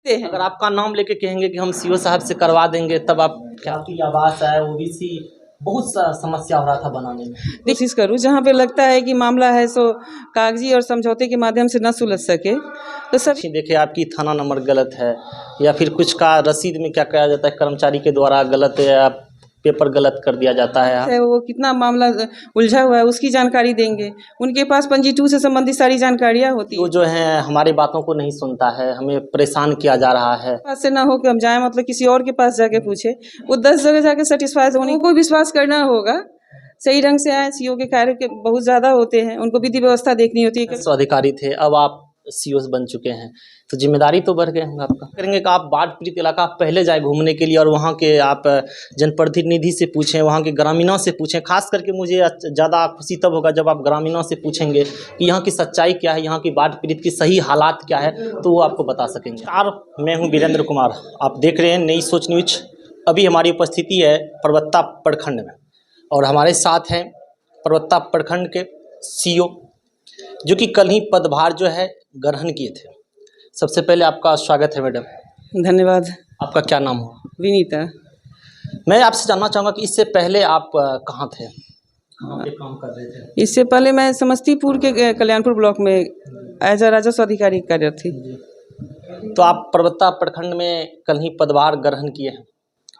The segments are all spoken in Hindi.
अगर आपका नाम लेके कहेंगे कि हम सीओ साहब से करवा देंगे, तब आप क्या? आपकी आवास है ओबीसी, बहुत सा समस्या हो रहा था बनाने में। कोशिश करूँ जहाँ पे लगता है कि मामला है सो कागजी और समझौते के माध्यम से न सुलझ सके तो सभी देखिए, आपकी थाना नंबर गलत है या फिर कुछ का रसीद में क्या कहा जाता है, कर्मचारी के द्वारा गलत है या पेपर गलत कर दिया जाता है। वो कितना मामला उलझा हुआ है उसकी जानकारी देंगे। उनके पास पंजी 2 से संबंधित सारी जानकारियाँ होती वो हैं। जो है हमारी बातों को नहीं सुनता है, हमें परेशान किया जा रहा है। पास से ना हो कि हम जाएं मतलब किसी और के पास जाके पूछे, वो 10 जगह जाके सेटिस्फाइड होने को विश्वास करना होगा। सही ढंग से आए। सीओ के कार्य के बहुत ज़्यादा होते हैं, उनको विधि व्यवस्था देखनी होती है। अधिकारी थे, अब आप सीओ बन चुके हैं तो जिम्मेदारी तो बढ़ गए होंगे आपका। करेंगे कि आप बाढ़ पीड़ित इलाका पहले जाए घूमने के लिए और वहाँ के आप जनप्रतिनिधि से पूछें, वहाँ के ग्रामीणों से पूछें। खास करके मुझे ज़्यादा खुशी तब होगा जब आप ग्रामीणों से पूछेंगे कि यहाँ की सच्चाई क्या है, यहाँ की बाढ़ पीड़ित की सही हालात क्या है, तो वो आपको बता सकेंगे। मैं हूँ वीरेंद्र कुमार, आप देख रहे हैं नई सोच न्यूज। अभी हमारी उपस्थिति है परबत्ता प्रखंड में और हमारे साथ हैं परबत्ता प्रखंड के सीओ, जो कि कल ही पदभार जो है ग्रहण किए थे। सबसे पहले आपका स्वागत है मैडम। धन्यवाद। आपका क्या नाम हो? विनीता। मैं आपसे जानना चाहूँगा कि इससे पहले आप कहाँ थे, कहाँ पे काम कर रहे थे? इससे पहले मैं समस्तीपुर के कल्याणपुर ब्लॉक में एज अ राजस्व अधिकारी कार्यरत थी। तो आप परबत्ता प्रखंड में कल ही पदभार ग्रहण किए हैं,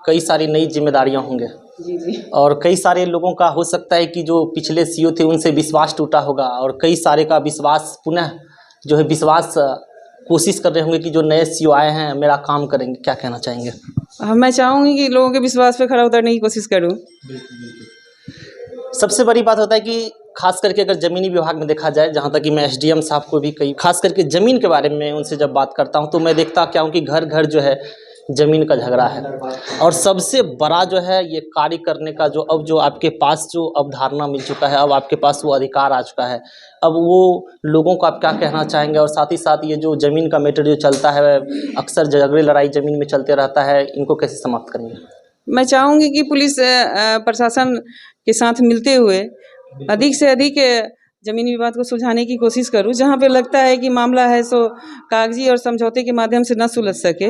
कई सारी नई जिम्मेदारियां होंगे जी। और कई सारे लोगों का हो सकता है कि जो पिछले सीओ थे उनसे विश्वास टूटा होगा और कई सारे का विश्वास पुनः जो है विश्वास कोशिश कर रहे होंगे कि जो नए सीओ आए हैं मेरा काम करेंगे। क्या कहना चाहेंगे? मैं चाहूँगी कि लोगों के विश्वास पे खरा उतरने की कोशिश करूँ। सबसे बड़ी बात होता है कि खास करके अगर ज़मीनी विभाग में देखा जाए, जहाँ तक कि मैं एसडीएम साहब को भी कई खास करके ज़मीन के बारे में उनसे जब बात करता हूँ तो मैं देखता क्या हूँ कि घर घर जो है ज़मीन का झगड़ा है। और सबसे बड़ा जो है ये कार्य करने का जो अब जो आपके पास जो अवधारणा मिल चुका है, अब आपके पास वो अधिकार आ चुका है, अब वो लोगों को आप क्या कहना चाहेंगे? और साथ ही साथ ये जो ज़मीन का मैटर जो चलता है, अक्सर झगड़े लड़ाई ज़मीन में चलते रहता है, इनको कैसे समाप्त करेंगे? मैं चाहूँगी कि पुलिस प्रशासन के साथ मिलते हुए अधिक से अधिक ज़मीनी विवाद को सुलझाने की कोशिश करूँ। जहाँ पे लगता है कि मामला है सो कागजी और समझौते के माध्यम से न सुलझ सके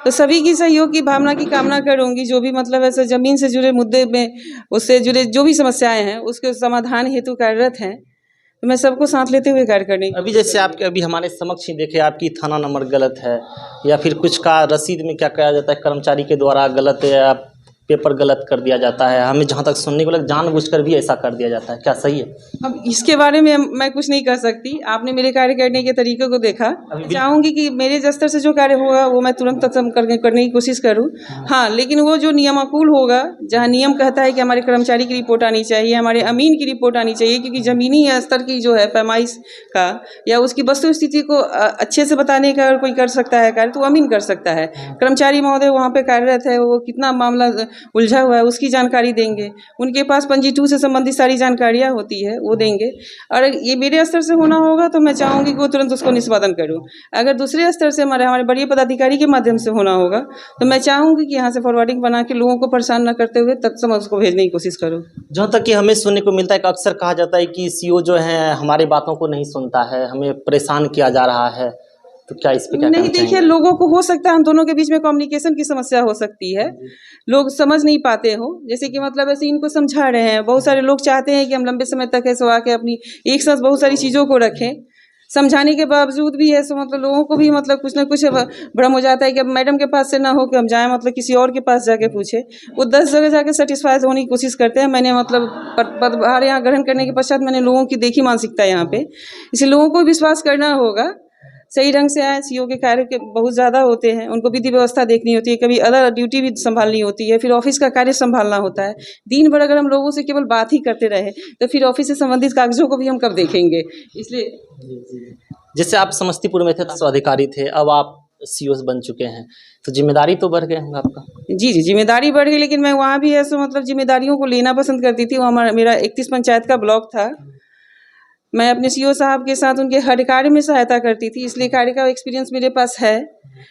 तो सभी की सहयोग की भावना की कामना करूँगी। जो भी मतलब ऐसे ज़मीन से जुड़े मुद्दे में उससे जुड़े जो भी समस्याएं हैं उसके समाधान हेतु कार्यरत हैं, तो मैं सबको साथ लेते हुए कार्य करने। अभी जैसे आपके अभी हमारे समक्ष ही देखे, आपकी थाना नंबर गलत है या फिर कुछ का रसीद में क्या कहा जाता है, कर्मचारी के द्वारा गलत है या पेपर गलत कर दिया जाता है। हमें जहाँ तक सुनने को लगा जानबूझकर भी ऐसा कर दिया जाता है, क्या सही है? अब इसके बारे में मैं कुछ नहीं कह सकती। आपने मेरे कार्य करने के तरीके को देखा। चाहूँगी कि मेरे स्तर से जो कार्य होगा वो मैं तुरंत तत्म करने की कोशिश करूँ। हाँ, लेकिन वो जो नियमानुकूल होगा, जहाँ नियम कहता है कि हमारे कर्मचारी की रिपोर्ट आनी चाहिए, हमारे अमीन की रिपोर्ट आनी चाहिए, क्योंकि ज़मीनी स्तर की जो है पैमाइश का या उसकी वस्तु स्थिति को अच्छे से बताने का अगर कोई कर सकता है कार्य तो अमीन कर सकता है। कर्मचारी महोदय वहाँ पे कार्यरत है, वो कितना मामला उलझा हुआ है उसकी जानकारी देंगे। उनके पास पंजी 2 से संबंधित सारी जानकारियाँ होती है, वो देंगे। और ये मेरे स्तर से होना होगा तो मैं चाहूँगी कि वो तुरंत उसको निष्पादन करूँ। अगर दूसरे स्तर से हमारे बड़े पदाधिकारी के माध्यम से होना होगा तो मैं चाहूँगी कि यहाँ से फॉरवर्डिंग बना के लोगों को परेशान न करते हुए तत्सम उसको भेजने की कोशिश करूँ। जहाँ तक कि हमें सुनने को मिलता है कि अक्सर कहा जाता है कि सीओ जो है हमारी बातों को नहीं सुनता है, हमें परेशान किया जा रहा है, तो क्या इस पे क्या नहीं? देखिए, लोगों को हो सकता है हम दोनों के बीच में कम्युनिकेशन की समस्या हो सकती है, लोग समझ नहीं पाते हो। जैसे कि मतलब ऐसे इनको समझा रहे हैं, बहुत सारे लोग चाहते हैं कि हम लंबे समय तक ऐसे आके अपनी एक साथ बहुत सारी चीज़ों को रखें। समझाने के बावजूद भी ऐसे मतलब लोगों को भी मतलब कुछ ना कुछ भ्रम हो जाता है कि अब मैडम के पास से ना हो कि हम जाएं मतलब किसी और के पास जाके पूछे। वो 10 जगह जाके सेटिस्फाइड होने की कोशिश करते हैं। मैंने मतलब पदभार यहाँ ग्रहण करने के पश्चात मैंने लोगों की देखी मानसिकता यहाँ पे, इसलिए लोगों को विश्वास करना होगा। सही ढंग से आए। सीओ के कार्य के बहुत ज़्यादा होते हैं, उनको विधि व्यवस्था देखनी होती है, कभी अदर ड्यूटी भी संभालनी होती है, फिर ऑफिस का कार्य संभालना होता है। दिन भर अगर हम लोगों से केवल बात ही करते रहे तो फिर ऑफिस से संबंधित कागजों को भी हम कब देखेंगे? इसलिए जैसे आप समस्तीपुर में थे तो अधिकारी थे, अब आप सीओ बन चुके हैं तो जिम्मेदारी तो बढ़ गए होंगे आपका। जी, जिम्मेदारी बढ़ गई, लेकिन मैं वहाँ भी ऐसे मतलब जिम्मेदारियों को लेना पसंद करती थी। वहाँ मेरा 31 पंचायत का ब्लॉक था। मैं अपने सीओ साहब के साथ उनके हर कार्य में सहायता करती थी, इसलिए कार्य का एक्सपीरियंस मेरे पास है।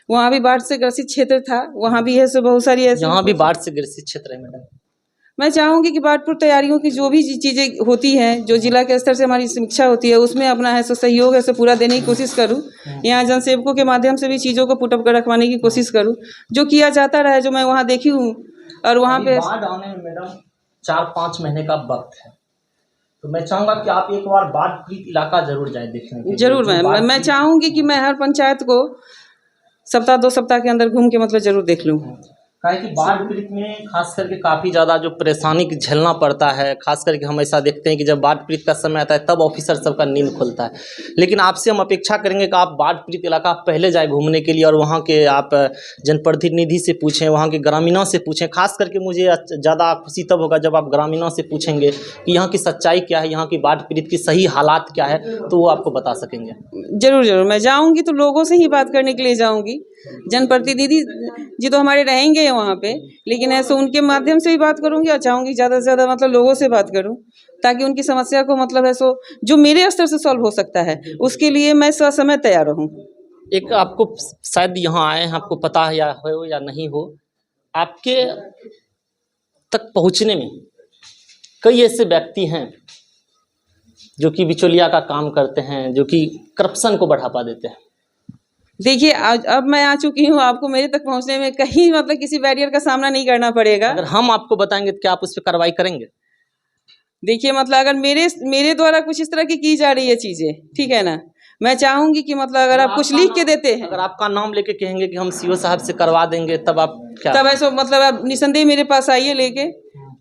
वहाँ भी बाढ़ से ग्रसित क्षेत्र था, वहाँ भी है सो बहुत सारी ऐसी यहाँ भी बाढ़ से ग्रसित क्षेत्र है मैडम। मैं चाहूँगी कि बाढ़ पूर्व तैयारियों की जो भी चीज़ें होती हैं, जो जिला के स्तर से हमारी समीक्षा होती है, उसमें अपना है सो सहयोग है सो पूरा देने की कोशिश करूँ। यहाँ जनसेवकों के माध्यम से भी चीज़ों को पुट अप कर रखवाने की कोशिश करूँ, जो किया जाता रहा है, जो मैं वहाँ देखी हूँ। और वहाँ पे बाढ़ आने में मैडम 4-5 महीने का वक्त है, तो मैं चाहूँगा कि आप एक बार बाढ़ पीड़ित इलाका जरूर जाएं देखने के लिए। जरूर मैं चाहूँगी कि मैं हर पंचायत को सप्ताह 2 सप्ताह के अंदर घूम के मतलब जरूर देख लूँ। काहे कि बाढ़ पीड़ित में खास करके काफ़ी ज़्यादा जो परेशानी झेलना पड़ता है, खास करके हम ऐसा देखते हैं कि जब बाढ़ पीड़ित का समय आता है तब ऑफिसर सबका नींद खुलता है। लेकिन आपसे हम अपेक्षा करेंगे कि आप बाढ़ पीड़ित इलाका पहले जाए घूमने के लिए और वहाँ के आप जनप्रतिनिधि से पूछें, वहाँ के ग्रामीणों से पूछें। खास करके मुझे ज़्यादा खुशी तब होगा जब आप ग्रामीणों से पूछेंगे कि यहाँ की सच्चाई क्या है, यहाँ की बाढ़ पीड़ित की सही हालात क्या है, तो वो आपको बता सकेंगे। जरूर मैं जाऊँगी तो लोगों से ही बात करने के लिए जाऊँगी। जनप्रतिनिधि जी तो हमारे रहेंगे वहाँ पे, लेकिन ऐसे उनके माध्यम से भी बात करूँगी और चाहूँगी ज़्यादा से ज़्यादा मतलब लोगों से बात करूँ, ताकि उनकी समस्या को मतलब ऐसो जो मेरे स्तर से सॉल्व हो सकता है, उसके लिए मैं ससमय तैयार रहूँ। एक आपको शायद यहाँ आए हैं, आपको पता है या हो या नहीं हो, आपके तक पहुँचने में कई ऐसे व्यक्ति हैं जो कि बिचौलिया का काम करते हैं, जो कि करप्शन को बढ़ावा देते हैं। देखिए अब मैं आ चुकी हूँ, आपको मेरे तक पहुँचने में कहीं मतलब किसी बैरियर का सामना नहीं करना पड़ेगा। अगर हम आपको बताएंगे तो क्या आप उस पर कार्रवाई करेंगे? देखिए मतलब अगर मेरे द्वारा कुछ इस तरह की जा रही है चीज़ें, ठीक है ना, मैं चाहूँगी कि मतलब अगर आप कुछ लिख के देते हैं, अगर आपका नाम लेके कहेंगे कि हम सीओ साहब से करवा देंगे, तब आप क्या? तब ऐसो मतलब आप निसंदेह मेरे पास आइए लेके,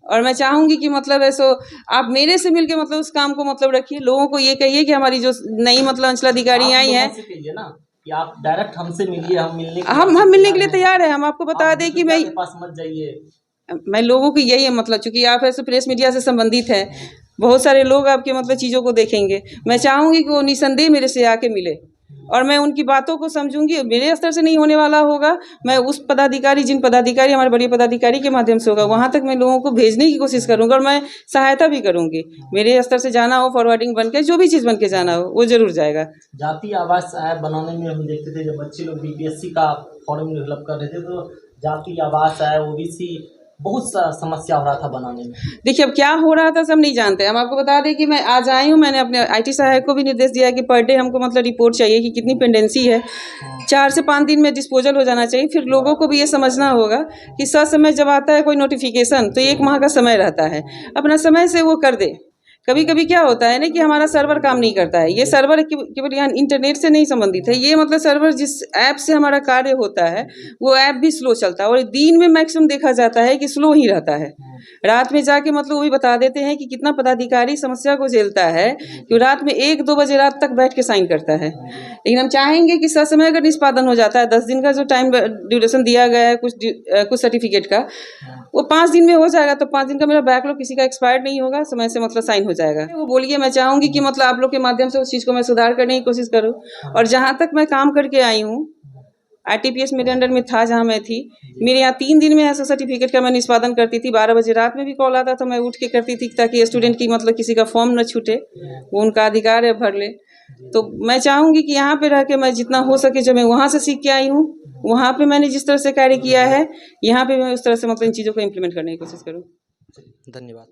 और मैं चाहूँगी कि मतलब ऐसो आप मेरे से मिलके मतलब उस काम को मतलब रखिए। लोगों को ये कहिए कि हमारी जो नई मतलब अंचलाधिकारी आई हैं कि आप डायरेक्ट हमसे मिलिए, हम मिलने के लिए तैयार है। हम आपको बता दें कि मैं पास मत जाइए। मैं लोगों को यही है मतलब, चूंकि आप ऐसे प्रेस मीडिया से संबंधित हैं, बहुत सारे लोग आपके मतलब चीज़ों को देखेंगे। मैं चाहूँगी कि वो निसंदेह मेरे से आके मिले और मैं उनकी बातों को समझूंगी। मेरे स्तर से नहीं होने वाला होगा, मैं उस पदाधिकारी, जिन पदाधिकारी हमारे बड़े पदाधिकारी के माध्यम से होगा, वहाँ तक मैं लोगों को भेजने की कोशिश करूँगा और मैं सहायता भी करूँगी। मेरे स्तर से जाना हो, फॉरवर्डिंग बन के, जो भी चीज़ बन के जाना हो, वो जरूर जाएगा। जाति आवास ऐप बनाने में हम देखते थे जब बच्चे लोग बीपीएससी का फॉर्म डेवलप कर रहे थे, तो जाति आवास है, ओबीसी, बहुत सा समस्या हो रहा था बनाने में। देखिए अब क्या हो रहा था सब नहीं जानते। हम आपको बता दें कि मैं आज आई हूँ, मैंने अपने आईटी सहायक को भी निर्देश दिया है कि पर डे हमको मतलब रिपोर्ट चाहिए कि कितनी पेंडेंसी है। 4 से 5 दिन में डिस्पोजल हो जाना चाहिए। फिर लोगों को भी ये समझना होगा कि ससमय जब आता है कोई नोटिफिकेशन तो 1 माह का समय रहता है, अपना समय से वो कर दे। कभी कभी क्या होता है ना कि हमारा सर्वर काम नहीं करता है। ये सर्वर केवल यहाँ इंटरनेट से नहीं संबंधित है, ये मतलब सर्वर जिस ऐप से हमारा कार्य होता है वो ऐप भी स्लो चलता है और दिन में मैक्सिमम देखा जाता है कि स्लो ही रहता है। रात में जाके मतलब वो भी बता देते हैं कि कितना पदाधिकारी समस्या को झेलता है कि रात में 1-2 बजे रात तक बैठ के साइन करता है। लेकिन हम चाहेंगे कि ससमय अगर निष्पादन हो जाता है, 10 दिन का जो टाइम ड्यूरेशन दिया गया है कुछ सर्टिफिकेट का, वो 5 दिन में हो जाएगा, तो 5 दिन का मेरा बैकलॉग किसी का एक्सपायर्ड नहीं होगा, समय से मतलब साइन हो जाएगा। वो बोलिए, मैं चाहूँगी कि मतलब आप लोग के माध्यम से उस चीज़ को मैं सुधार करने की कोशिश करूँ। और जहाँ तक मैं काम करके आई हूँ, आरटीपीएस मेरे अंडर में था जहाँ मैं थी, मेरे यहाँ 3 दिन में ऐसा सर्टिफिकेट का मैं निष्पादन करती थी। 12 बजे रात में भी कॉल आता था, मैं उठ के करती थी ताकि स्टूडेंट की मतलब किसी का फॉर्म न छूटे, वो उनका अधिकार है, भर ले। तो मैं चाहूँगी कि यहाँ पे रह के मैं जितना हो सके, जो मैं वहाँ से सीख के आई हूँ, वहाँ पे मैंने जिस तरह से कार्य किया है, यहाँ पे मैं उस तरह से मतलब इन चीज़ों को इम्प्लीमेंट करने की कोशिश करूँ। धन्यवाद।